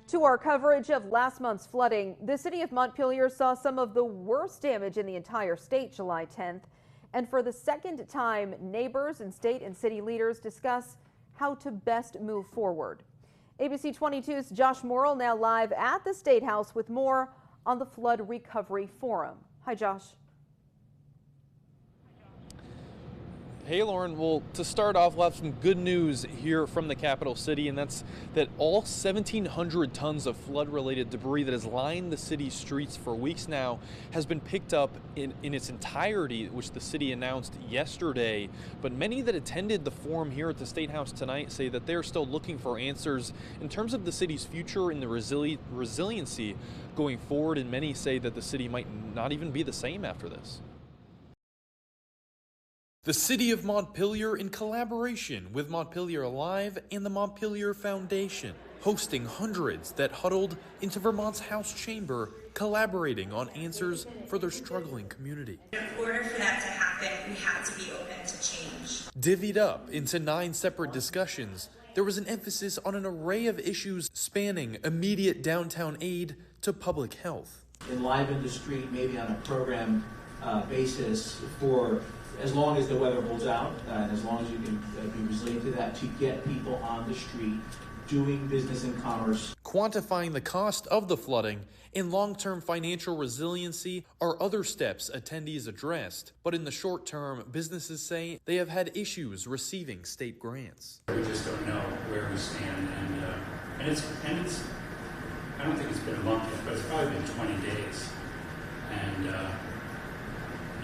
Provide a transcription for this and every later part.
To our coverage of last month's flooding, the city of Montpelier saw some of the worst damage in the entire state July 10th. And for the second time, neighbors and state and city leaders discuss how to best move forward. ABC 22's Josh Morrill now live at the State House with more on the Flood Recovery Forum. Hi, Josh. Hey, Lauren. Well, to start off, we'll have some good news here from the capital city, and that's that all 1,700 tons of flood-related debris that has lined the city's streets for weeks now has been picked up in its entirety, which the city announced yesterday. But many that attended the forum here at the State House tonight say that they're still looking for answers in terms of the city's future and the resiliency going forward, and many say that the city might not even be the same after this. The City of Montpelier, in collaboration with Montpelier Alive and the Montpelier Foundation, hosting hundreds that huddled into Vermont's House chamber, collaborating on answers for their struggling community. In order for that to happen, we had to be open to change. Divvied up into 9 separate discussions, there was an emphasis on an array of issues spanning immediate downtown aid to public health. Enliven the street maybe on a program basis for as long as the weather holds out, and as long as you can be resilient to that, to get people on the street doing business and commerce. Quantifying the cost of the flooding and long-term financial resiliency are other steps attendees addressed. But in the short term, businesses say they have had issues receiving state grants. We just don't know where we stand, and it's I don't think it's been a month yet, but it's probably been 20 days, and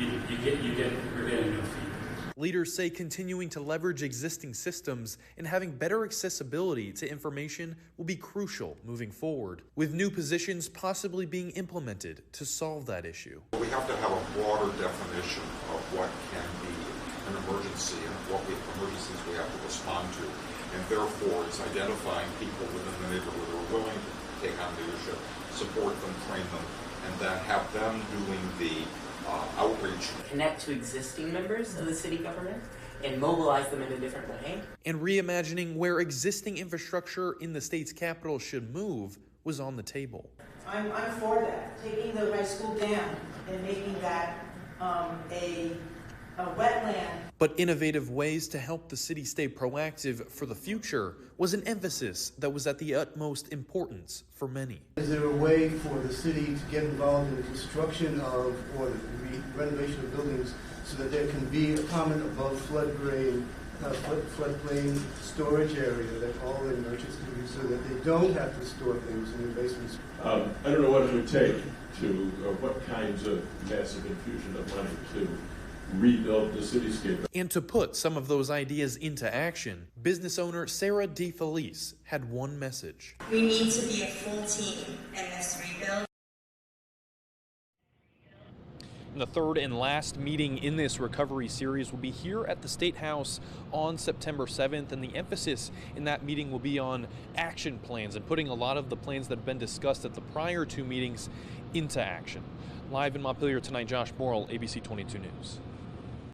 we're getting no feedback. Leaders say continuing to leverage existing systems and having better accessibility to information will be crucial moving forward, with new positions possibly being implemented to solve that issue. We have to have a broader definition of what can be an emergency and what emergencies we have to respond to. And therefore, it's identifying people within the neighborhood who are willing to take on leadership, support them, train them, and then have them doing the outreach. Connect to existing members of the city government and mobilize them in a different way. And reimagining where existing infrastructure in the state's capital should move was on the table. I'm for that, taking the high school dam and making that a wetland. But innovative ways to help the city stay proactive for the future was an emphasis that was at the utmost importance for many. Is there a way for the city to get involved in the construction of or the renovation of buildings so that there can be a common above floodplain storage area that all the merchants can use so that they don't have to store things in their basements? I don't know what it would take to, what kinds of massive infusion of money to rebuild the cityscape. And to put some of those ideas into action, business owner Sarah DeFelice had one message. We need to be a full team in this rebuild. And the third and last meeting in this recovery series will be here at the State House on September 7th, and the emphasis in that meeting will be on action plans and putting a lot of the plans that have been discussed at the prior 2 meetings into action. Live in Montpelier tonight, Josh Morrill, ABC 22 News.